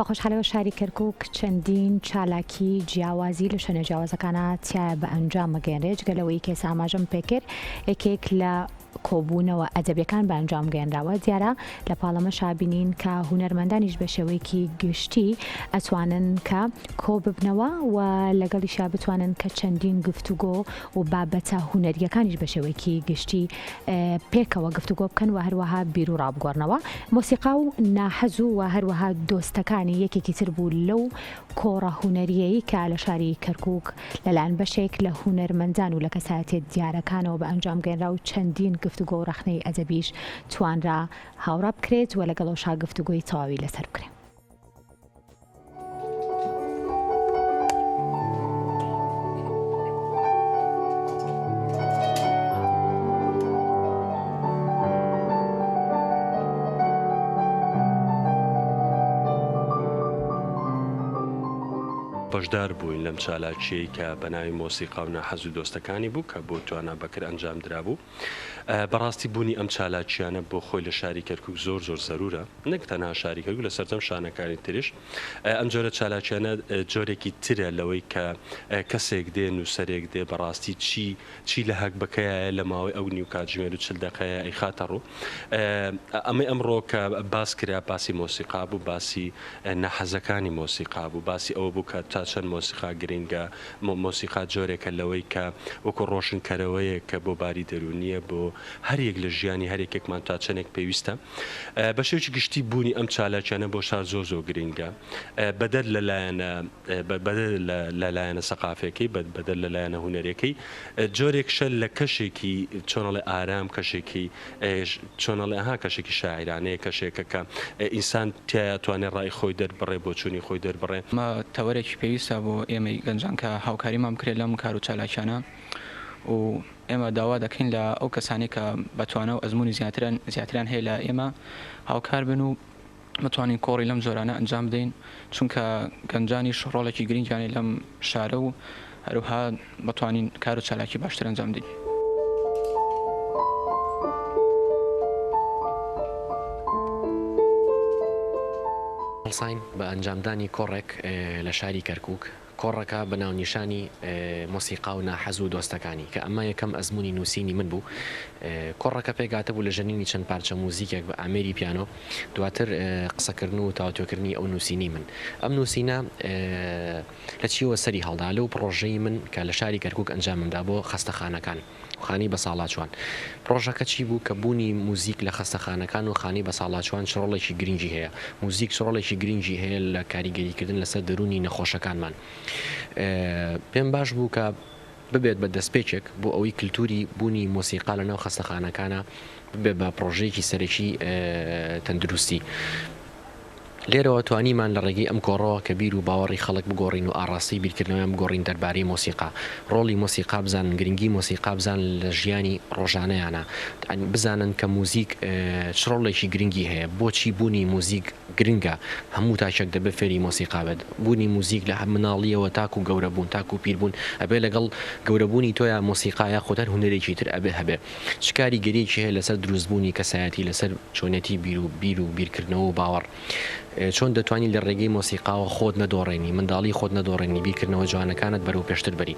بە خۆشحالیەوە شاری کەرکووک چەندین چالاکی جیاوازی لە شوێنە جیاوازەکانە تیا بە ئەنجام مەگەێنرێت گەلەوەی کێسە ئاماژەم پێکرد یەکێک لە کۆبوونەوە ئەدەبیەکان بە ئەنجام گەێنراوە دیارە لە پاڵەمە شابینین کە هونەرمەندانیش بە شێوەیەکی گشتی ئەتوانن کە کۆ ببنەوە و لەگەڵیشا بتوانن کە چەندین گفتوگۆ و بابەتە هونەریەکانیش بە شێوەیەکی گشتی پێکەوە گفتوگۆ بکەن و هەروەها بیر و ڕابگۆڕنەوە مۆسیقا و ناحەز و هەروەها دۆستەکانی یەکێکی تر بوو لەو کۆڕە هونەریەی کە لە شاری کەرکووک لەلایەن بەشێک لە هونەرمەندان و لە کەسایەتیە دیارەکانەوە بە ئەنجام گەێنرا و چەندین گفتوگۆ و ڕەخنەی ئەدەبیش توانرا هاوڕا بکرێت و لەگەڵەوەشا گفتوگۆی تەواوی لەسەر بکرێت. بەشدار بووین لەم چالاکیەی کە بە ناوی مۆسیقا و ناحەز و دۆستەکانی بوو کە بۆ توانە بەکرد ئەنجام درابوو. بەڕاستی بوونی ئەم چالاکیانە بۆ خۆی لە شاری کەرکووک زۆر زەرورە نەک تەنها شاری کەرکووک لە سەرجەم شانەکانی تریش ئەم جۆرە چالاکیانە جۆرێکی ترە لەوەی کە کەسێک دێ نووسەرێک دێ بەڕاستی چی لە هەک بکەیە لە ماوەی ئەو نیو کاتژمێر و چل دەقەیە ئەی خاتە ڕوو. ئەمەی ئەمڕۆ کە باس کرا باسی مۆسیقا بوو باسی نەحەزەکانی مۆسیقا بوو باسی ئەوە بوو کە تا چەند مۆسیقا گرنگە مۆسیقا جۆرێکە لەوەی کە وەکو ڕۆشنکەرەوەیە کە بۆ باری دەرونیە بۆ هەرێک لە ژیانی هەرێکێکمان تا چەندێک پێویستە. بە شێوکی گشتی بوونی ئەم چالاکیانە بۆ شار زۆر گرنگە بەدەر لەلایەنە سەقافەکەی بەدەر لەلایەنە هونەرەکەی جۆرێک شەل لە کەشێکی چۆنەڵێ ئارام کەشێکی چۆنەڵێ ئەها کەشێکی شاعرانەیە کەشێکە کە ئینسان توانێت ڕای خۆی دەربڕێ بۆ چوونی خۆی دەربڕێ. تەوەرێکی پێویستە بۆ ئێمەی گەنجان کە هاوکاریمان بکرێت لەم کار و چالاکیانە و ئێمە داوا دەکەین لە ئەو کەسانی کە بەتوانە و ئەزمموی زیاتران هەیە لە ئێمە هاوکار بن و متوانین کۆڕی لەم جۆرانە ئەنجام بدەین چونکە گەنجانی ڕۆڵێکی گرنگیانی لەم شارە و هەروها بتوانین کار و چالاکی باشتر ئەنجام بدەین. ساین بە ئەنجامدانی کۆڕێک لە شاری کەرکووک کۆڕەکە بە ناونیشانی مۆسیقا و ناحەز و دۆستەکانی کە ئەمە یەکەم ئەزمموی نووسینی من بوو. کۆڕەکە پێگاتە بوو لە ژەنینی چەند پارچە موزیکێک بە ئامێری پیانۆ دواتر قسەکردن و تاوتۆکردنی ئەو نووسینی من. ئەم نووسینە لە چیوە سەری هەڵدا لەو پرۆژەی من کە لە شاری کەرکووک ئەنجاممدا بۆ خەستەخانەکان خانی بە ساڵاچوان. پرۆژەکە چی بوو کە بوونی موزیک لە خەستەخانەکان و خانی بە ساڵاچوان چڕۆڵێکی گرنگی هەیە موزیک چڕۆڵێکی گرنگی هەیە لە کاریگەریکردن لەسەر دەرونی نەخۆشەکانمان. پێم باش بوو کە ببێت بە دەستپێچێک بۆ ئەوەی کللتوری بوونی مۆسیقا لە ناو خەستەخانەکانە ببێت بە پرۆژەیەکی سەرەکی تەندروستی. لێرەوە توانیمان لە ڕێگەی ئەم کۆڕەوە کە بیر و باوەڕی خەڵک بگۆڕین و ئاڕاستی بیرکردنەوەیان بگۆڕین دەربارەی مۆسیقا ڕۆڵی مۆسیقا بزانن گرنگی مۆسیقا بزان لە ژیانی ڕۆژانەیانە بزانن کە موزیک چڕۆڵێکی گرنگی هەیە بۆچی بوونی موزیک گرنگە هەموو تاچێک دەبێت فێری مۆسیقا بێت بوونی موزیک لە مناڵیەوە تاکو گەورەبوون تاکو پیربوون ئەبێ لەگەڵ گەورەبوونی تۆیە مۆسیقایا خۆتەر هونەرێکی تر ئەبێ هەبێ چکاری گەرێکی هەیە لەسەر دروستبوونی کەسایەتی لەسەر چۆنەتی بیر و بیرکردنەوە و باوەڕ چۆن دەتوانانی لە ڕێگەی مۆسیقاوە خۆت نەدۆڕێنی منداڵی خۆت نەدۆڕێنی بیرکردنەوە جوانەکانت بەرەو پێشتر بەری.